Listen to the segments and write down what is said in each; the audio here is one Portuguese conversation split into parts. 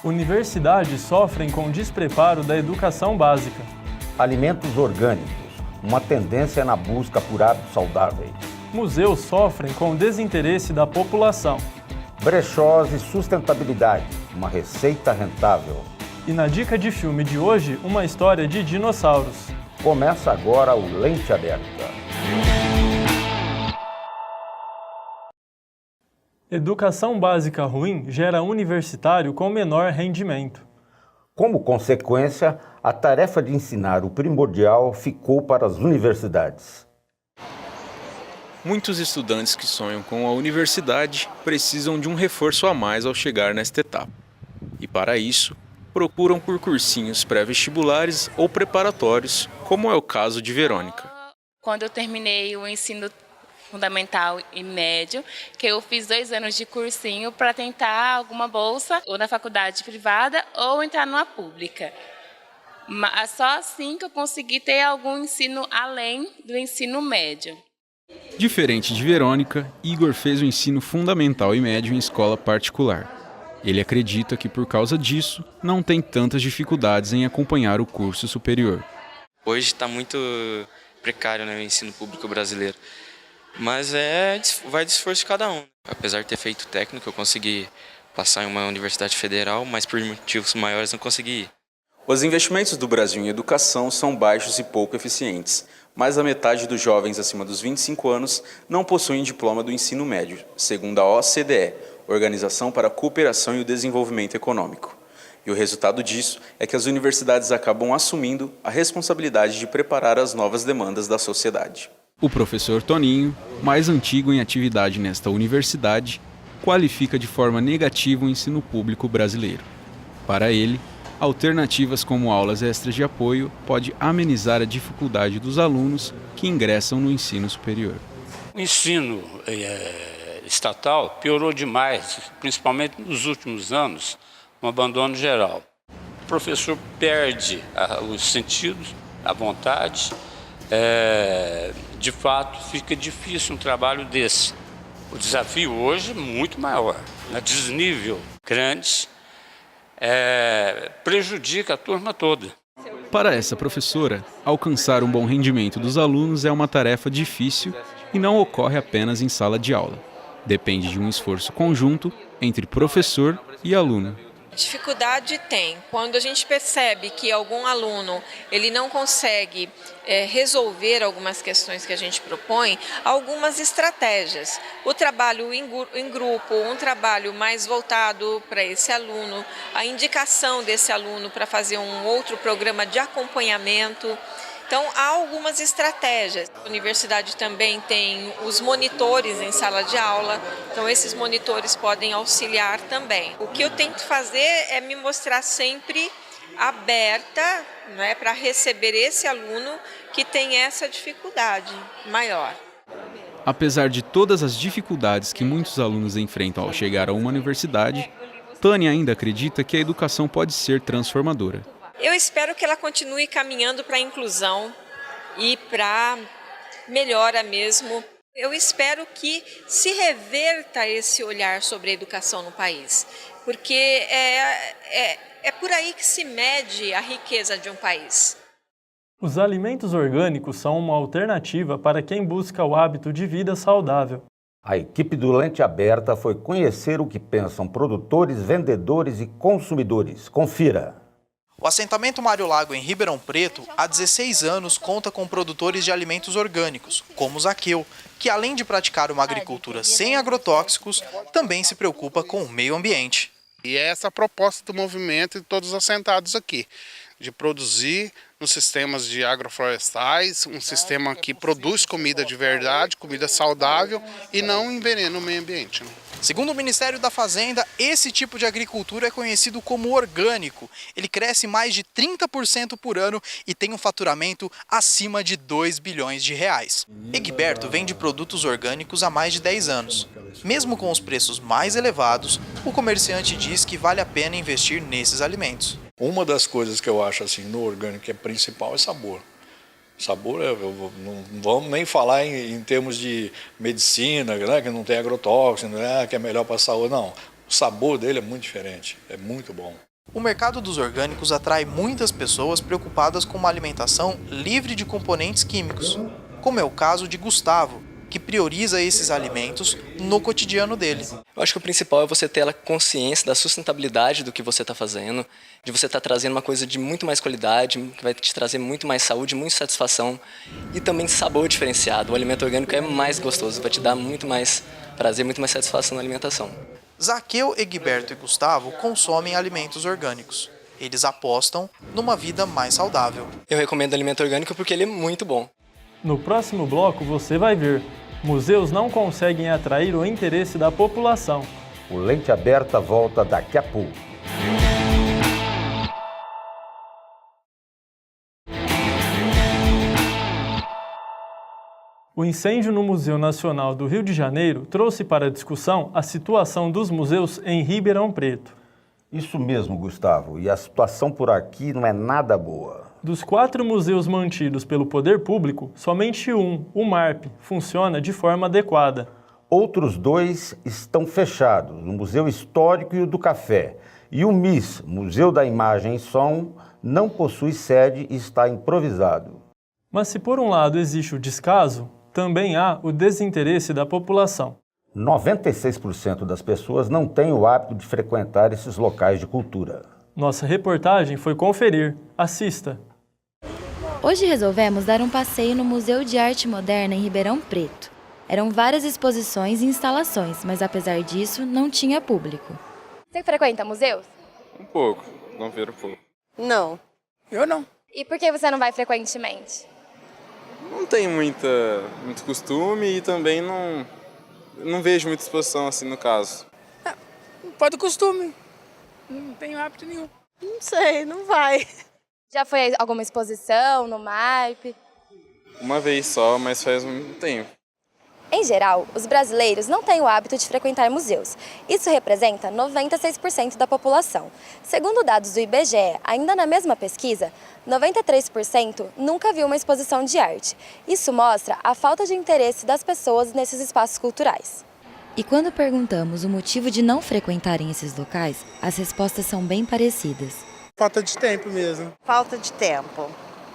Universidades sofrem com despreparo da educação básica. Alimentos orgânicos, uma tendência na busca por hábitos saudáveis. Museus sofrem com desinteresse da população. Brechós e sustentabilidade, uma receita rentável. E na dica de filme de hoje, uma história de dinossauros. Começa agora o Lente Aberta. Educação básica ruim gera universitário com menor rendimento. Como consequência, a tarefa de ensinar o primordial ficou para as universidades. Muitos estudantes que sonham com a universidade precisam de um reforço a mais ao chegar nesta etapa. E para isso, procuram por cursinhos pré-vestibulares ou preparatórios, como é o caso de Verônica. Quando eu terminei o ensino fundamental e médio, que eu fiz 2 anos de cursinho para tentar alguma bolsa, ou na faculdade privada, ou entrar numa pública. Mas só assim que eu consegui ter algum ensino além do ensino médio. Diferente de Verônica, Igor fez o ensino fundamental e médio em escola particular. Ele acredita que, por causa disso, não tem tantas dificuldades em acompanhar o curso superior. Hoje está muito precário, né, o ensino público brasileiro. Mas vai de esforço de cada um. Apesar de ter feito técnico, eu consegui passar em uma universidade federal, mas por motivos maiores não consegui ir. Os investimentos do Brasil em educação são baixos e pouco eficientes. Mais da metade dos jovens acima dos 25 anos não possuem diploma do ensino médio, segundo a OCDE, Organização para a Cooperação e o Desenvolvimento Econômico. E o resultado disso é que as universidades acabam assumindo a responsabilidade de preparar as novas demandas da sociedade. O professor Toninho, mais antigo em atividade nesta universidade, qualifica de forma negativa o ensino público brasileiro. Para ele, alternativas como aulas extras de apoio pode amenizar a dificuldade dos alunos que ingressam no ensino superior. O ensino estatal piorou demais, principalmente nos últimos anos, no abandono geral. O professor perde os sentidos, a vontade. De fato, fica difícil um trabalho desse. O desafio hoje é muito maior, né? Desnível grande, prejudica a turma toda. Para essa professora, alcançar um bom rendimento dos alunos é uma tarefa difícil e não ocorre apenas em sala de aula. Depende de um esforço conjunto entre professor e aluno. Dificuldade tem. Quando a gente percebe que algum aluno ele não consegue resolver algumas questões que a gente propõe, algumas estratégias. O trabalho em grupo, um trabalho mais voltado para esse aluno, a indicação desse aluno para fazer um outro programa de acompanhamento. Então, há algumas estratégias. A universidade também tem os monitores em sala de aula, então esses monitores podem auxiliar também. O que eu tento fazer é me mostrar sempre aberta, né, para receber esse aluno que tem essa dificuldade maior. Apesar de todas as dificuldades que muitos alunos enfrentam ao chegar a uma universidade, Tânia ainda acredita que a educação pode ser transformadora. Eu espero que ela continue caminhando para a inclusão e para melhora mesmo. Eu espero que se reverta esse olhar sobre a educação no país, porque é por aí que se mede a riqueza de um país. Os alimentos orgânicos são uma alternativa para quem busca o hábito de vida saudável. A equipe do Lente Aberta foi conhecer o que pensam produtores, vendedores e consumidores. Confira! O assentamento Mário Lago, em Ribeirão Preto, há 16 anos conta com produtores de alimentos orgânicos, como o Zaqueu, que além de praticar uma agricultura sem agrotóxicos, também se preocupa com o meio ambiente. E é essa a proposta do movimento de todos os assentados aqui, de produzir nos sistemas de agroflorestais, um sistema que produz comida de verdade, comida saudável e não envenena o meio ambiente, né? Segundo o Ministério da Fazenda, esse tipo de agricultura é conhecido como orgânico. Ele cresce mais de 30% por ano e tem um faturamento acima de 2 bilhões de reais. Egberto vende produtos orgânicos há mais de 10 anos. Mesmo com os preços mais elevados, o comerciante diz que vale a pena investir nesses alimentos. Uma das coisas que eu acho assim no orgânico que é principal é sabor. Sabor, não vamos nem falar em termos de medicina, né, que não tem agrotóxico, né, que é melhor para a saúde, não. O sabor dele é muito diferente, é muito bom. O mercado dos orgânicos atrai muitas pessoas preocupadas com uma alimentação livre de componentes químicos, como é o caso de Gustavo, que prioriza esses alimentos no cotidiano dele. Eu acho que o principal é você ter a consciência da sustentabilidade do que você está fazendo, de você estar trazendo uma coisa de muito mais qualidade, que vai te trazer muito mais saúde, muita satisfação e também sabor diferenciado. O alimento orgânico é mais gostoso, vai te dar muito mais prazer, muito mais satisfação na alimentação. Zaqueu, Egberto e Gustavo consomem alimentos orgânicos. Eles apostam numa vida mais saudável. Eu recomendo alimento orgânico porque ele é muito bom. No próximo bloco você vai ver: museus não conseguem atrair o interesse da população. O Lente Aberta volta daqui a pouco. O incêndio no Museu Nacional do Rio de Janeiro trouxe para discussão a situação dos museus em Ribeirão Preto. Isso mesmo, Gustavo, e a situação por aqui não é nada boa. Dos 4 museus mantidos pelo poder público, somente um, o MARP, funciona de forma adequada. Outros 2 estão fechados, o Museu Histórico e o do Café. E o MIS, Museu da Imagem e Som, não possui sede e está improvisado. Mas se por um lado existe o descaso, também há o desinteresse da população. 96% das pessoas não têm o hábito de frequentar esses locais de cultura. Nossa reportagem foi conferir. Assista! Hoje resolvemos dar um passeio no Museu de Arte Moderna em Ribeirão Preto. Eram várias exposições e instalações, mas apesar disso, não tinha público. Você frequenta museus? Um pouco, vamos ver um pouco. Não. Eu não. E por que você não vai frequentemente? Não tenho muito costume e também não vejo muita exposição assim no caso. Pode costume. Não tenho hábito nenhum. Não sei, não vai. Já foi a alguma exposição no MARP? Uma vez só, mas faz muito tempo. Em geral, os brasileiros não têm o hábito de frequentar museus. Isso representa 96% da população. Segundo dados do IBGE, ainda na mesma pesquisa, 93% nunca viu uma exposição de arte. Isso mostra a falta de interesse das pessoas nesses espaços culturais. E quando perguntamos o motivo de não frequentarem esses locais, as respostas são bem parecidas. Falta de tempo mesmo. Falta de tempo,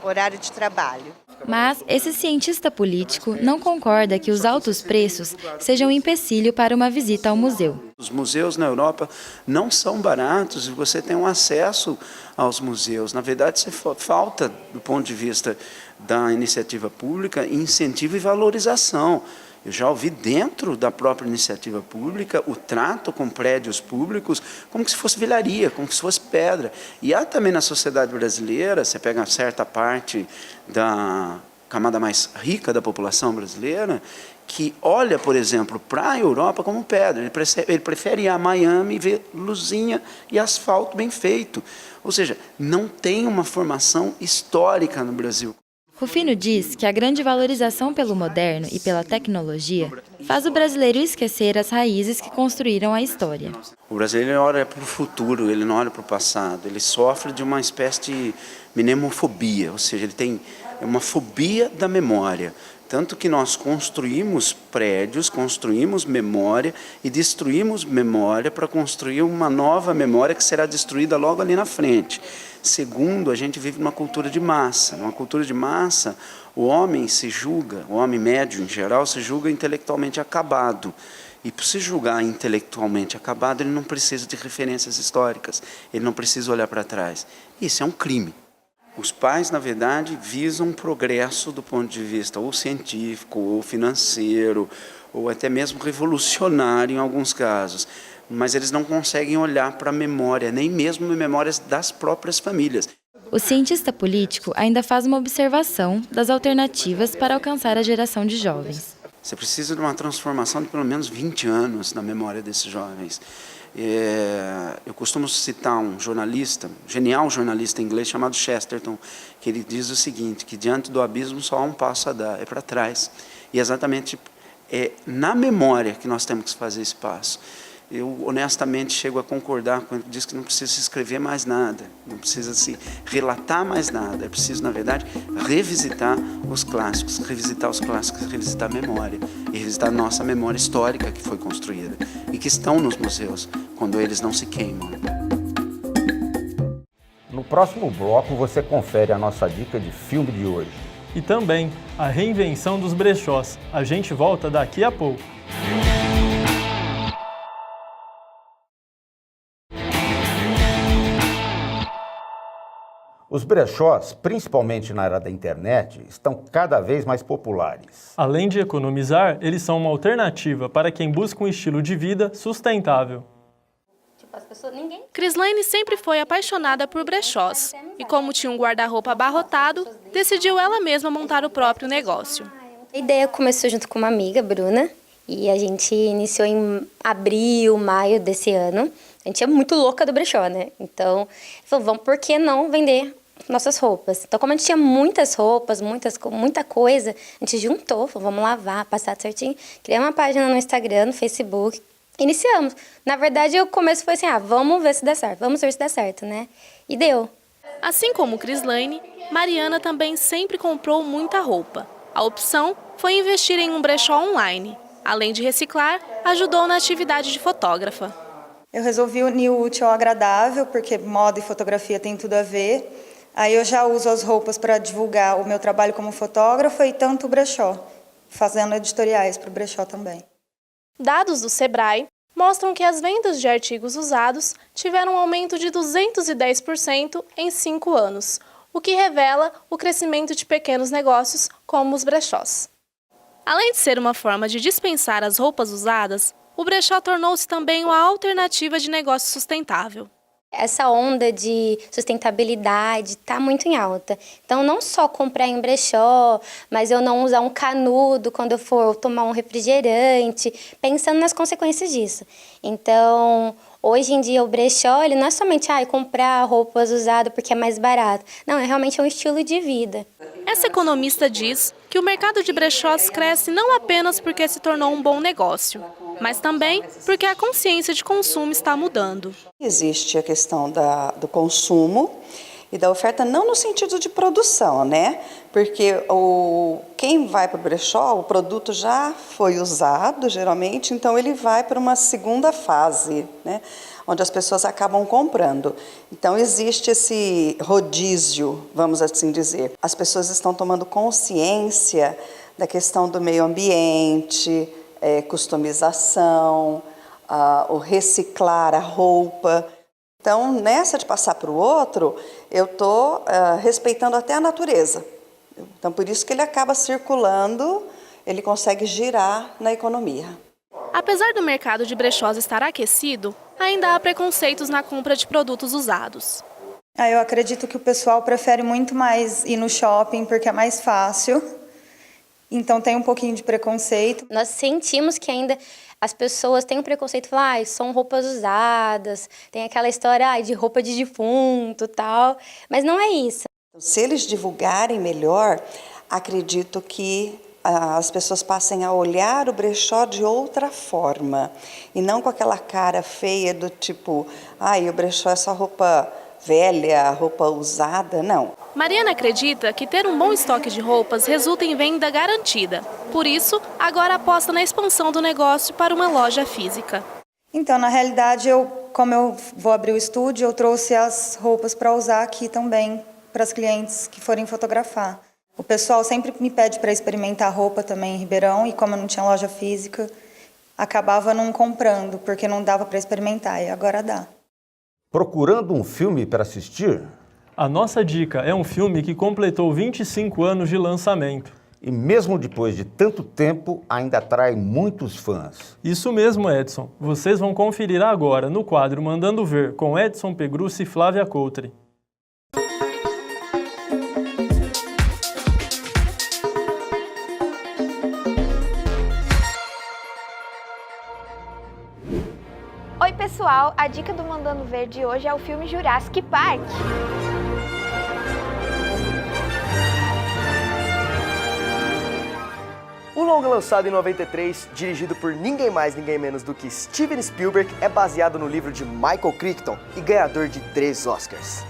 horário de trabalho. Mas esse cientista político não concorda que os altos preços sejam um empecilho para uma visita ao museu. Os museus na Europa não são baratos e você tem um acesso aos museus. Na verdade, falta, do ponto de vista da iniciativa pública, incentivo e valorização. Eu já ouvi dentro da própria iniciativa pública o trato com prédios públicos como se fosse vilaria, como se fosse pedra. E há também na sociedade brasileira, você pega uma certa parte da camada mais rica da população brasileira, que olha, por exemplo, para a Europa como pedra. Ele prefere ir a Miami e ver luzinha e asfalto bem feito. Ou seja, não tem uma formação histórica no Brasil. Rufino diz que a grande valorização pelo moderno e pela tecnologia faz o brasileiro esquecer as raízes que construíram a história. O brasileiro olha para o futuro, ele não olha para o passado. Ele sofre de uma espécie de mnemofobia, ou seja, ele tem uma fobia da memória. Tanto que nós construímos prédios, construímos memória e destruímos memória para construir uma nova memória que será destruída logo ali na frente. Segundo, a gente vive numa cultura de massa. Numa cultura de massa, o homem se julga, o homem médio em geral, se julga intelectualmente acabado. E para se julgar intelectualmente acabado, ele não precisa de referências históricas, ele não precisa olhar para trás. Isso é um crime. Os pais, na verdade, visam progresso do ponto de vista ou científico, ou financeiro, ou até mesmo revolucionário em alguns casos. Mas eles não conseguem olhar para a memória, nem mesmo memórias das próprias famílias. O cientista político ainda faz uma observação das alternativas para alcançar a geração de jovens. Você precisa de uma transformação de pelo menos 20 anos na memória desses jovens. Eu costumo citar um jornalista, um genial jornalista inglês chamado Chesterton, que ele diz o seguinte, que diante do abismo só há um passo a dar, é para trás. E exatamente é na memória que nós temos que fazer esse passo. Eu honestamente chego a concordar quando ele diz que não precisa se escrever mais nada, não precisa se relatar mais nada, é preciso, na verdade, revisitar os clássicos, revisitar a memória e revisitar a nossa memória histórica que foi construída e que estão nos museus, quando eles não se queimam. próximo bloco você confere a nossa dica de filme de hoje. E também a reinvenção dos brechós. A gente volta daqui a pouco. Os brechós, principalmente na área da internet, estão cada vez mais populares. Além de economizar, eles são uma alternativa para quem busca um estilo de vida sustentável. Crislaine sempre foi apaixonada por brechós e, como tinha um guarda-roupa abarrotado, decidiu ela mesma montar o próprio negócio. A ideia começou junto com uma amiga, Bruna, e a gente iniciou em abril, maio desse ano. A gente é muito louca do brechó, né? Então, falou, vamos, por que não vender nossas roupas? Então, como a gente tinha muitas roupas, muita coisa, a gente juntou, falou, vamos lavar, passar certinho. Criei uma página no Instagram, no Facebook. Iniciamos. Na verdade, o começo foi assim, vamos ver se dá certo, vamos ver se dá certo, né? E deu. Assim como Crislaine, Mariana também sempre comprou muita roupa. A opção foi investir em um brechó online. Além de reciclar, ajudou na atividade de fotógrafa. Eu resolvi unir o útil ao agradável, porque moda e fotografia tem tudo a ver. Aí eu já uso as roupas para divulgar o meu trabalho como fotógrafa e tanto o brechó, fazendo editoriais para o brechó também. Dados do Sebrae mostram que as vendas de artigos usados tiveram um aumento de 210% em 5 anos, o que revela o crescimento de pequenos negócios como os brechós. Além de ser uma forma de dispensar as roupas usadas, o brechó tornou-se também uma alternativa de negócio sustentável. Essa onda de sustentabilidade está muito em alta. Então, não só comprar em brechó, mas eu não usar um canudo quando eu for tomar um refrigerante, pensando nas consequências disso. Então, hoje em dia, o brechó ele não é somente comprar roupas usadas porque é mais barato. Não, é realmente um estilo de vida. Essa economista diz que o mercado de brechós cresce não apenas porque se tornou um bom negócio, mas também porque a consciência de consumo está mudando. Existe a questão do consumo e da oferta não no sentido de produção, né? Porque quem vai para o brechó, o produto já foi usado, geralmente, então ele vai para uma segunda fase, né? Onde as pessoas acabam comprando. Então, existe esse rodízio, vamos assim dizer. As pessoas estão tomando consciência da questão do meio ambiente, customização, o reciclar a roupa. Então, nessa de passar para o outro, eu estou respeitando até a natureza. Então, por isso que ele acaba circulando, ele consegue girar na economia. Apesar do mercado de brechós estar aquecido, ainda há preconceitos na compra de produtos usados. Eu acredito que o pessoal prefere muito mais ir no shopping porque é mais fácil. Então tem um pouquinho de preconceito. Nós sentimos que ainda as pessoas têm um preconceito, falam, são roupas usadas, tem aquela história de roupa de defunto e tal, mas não é isso. Se eles divulgarem melhor, acredito que as pessoas passem a olhar o brechó de outra forma e não com aquela cara feia do tipo, o brechó é só roupa velha, roupa usada, não. Mariana acredita que ter um bom estoque de roupas resulta em venda garantida. Por isso, agora aposta na expansão do negócio para uma loja física. Então, na realidade, como eu vou abrir o estúdio, eu trouxe as roupas para usar aqui também, para as clientes que forem fotografar. O pessoal sempre me pede para experimentar roupa também em Ribeirão, e como eu não tinha loja física, acabava não comprando, porque não dava para experimentar, e agora dá. Procurando um filme para assistir? A nossa dica é um filme que completou 25 anos de lançamento. E mesmo depois de tanto tempo, ainda atrai muitos fãs. Isso mesmo, Edson. Vocês vão conferir agora no quadro Mandando Ver, com Edson Pegrussi e Flávia Coutri. Oi pessoal, a dica do Mandando Ver de hoje é o filme Jurassic Park. O longa lançado em 93, dirigido por ninguém mais, ninguém menos do que Steven Spielberg, é baseado no livro de Michael Crichton e ganhador de 3 Oscars.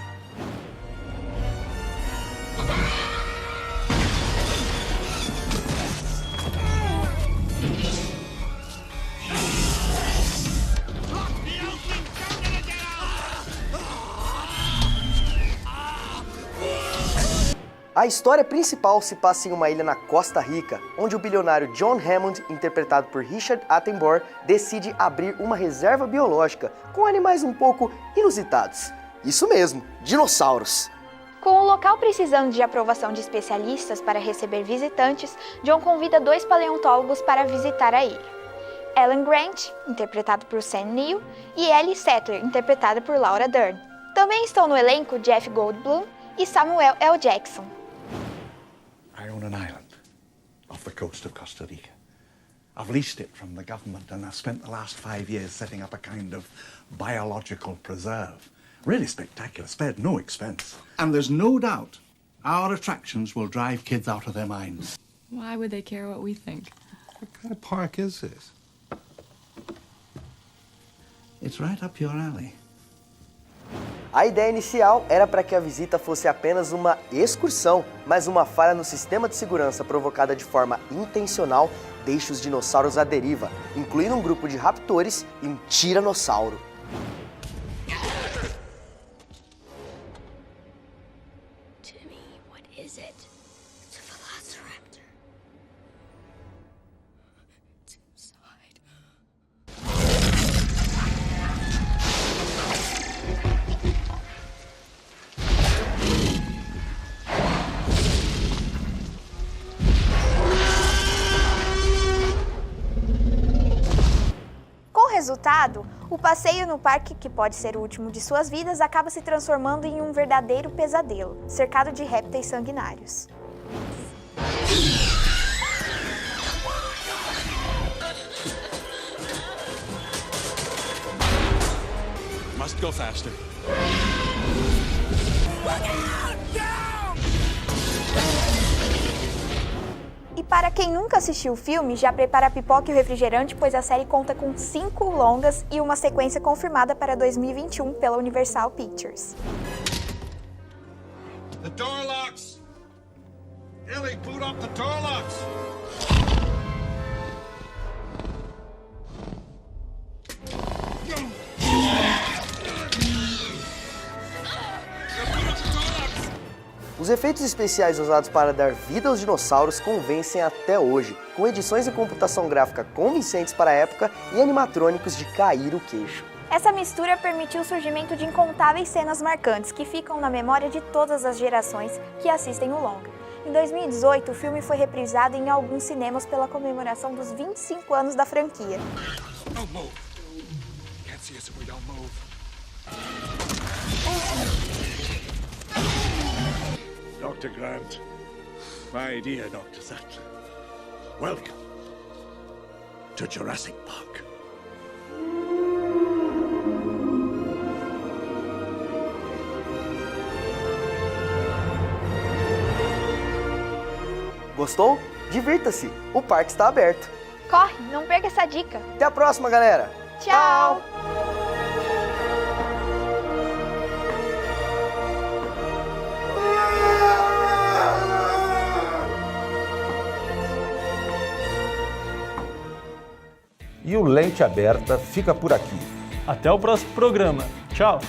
A história principal se passa em uma ilha na Costa Rica, onde o bilionário John Hammond, interpretado por Richard Attenborough, decide abrir uma reserva biológica com animais um pouco inusitados. Isso mesmo, dinossauros. Com o local precisando de aprovação de especialistas para receber visitantes, John convida 2 paleontólogos para visitar a ilha. Alan Grant, interpretado por Sam Neill, e Ellie Sattler, interpretada por Laura Dern. Também estão no elenco Jeff Goldblum e Samuel L. Jackson. I own an island off the coast of Costa Rica. I've leased it from the government and I've spent the last 5 years setting up a kind of biological preserve. Really spectacular, spared no expense. And there's no doubt our attractions will drive kids out of their minds. Why would they care what we think? What kind of park is this? It's right up your alley. A ideia inicial era para que a visita fosse apenas uma excursão, mas uma falha no sistema de segurança provocada de forma intencional deixa os dinossauros à deriva, incluindo um grupo de raptores e um tiranossauro. Jimmy, what is it? It's a velociraptor. It's inside. Resultado, o passeio no parque, que pode ser o último de suas vidas, acaba se transformando em um verdadeiro pesadelo, cercado de répteis sanguinários. Must go faster. E para quem nunca assistiu o filme, já prepara a pipoca e o refrigerante, pois a série conta com 5 longas e uma sequência confirmada para 2021 pela Universal Pictures. The door locks. Ellie, boot up the door locks. Os efeitos especiais usados para dar vida aos dinossauros convencem até hoje, com edições em computação gráfica convincentes para a época e animatrônicos de cair o queixo. Essa mistura permitiu o surgimento de incontáveis cenas marcantes que ficam na memória de todas as gerações que assistem o longa. Em 2018, o filme foi reprisado em alguns cinemas pela comemoração dos 25 anos da franquia. Dr. Grant, my dear Dr. Sattler, welcome to Jurassic Park. Gostou? Divirta-se! O parque está aberto. Corre, não perca essa dica. Até a próxima, galera! Tchau! E o Lente Aberta fica por aqui. Até o próximo programa. Tchau!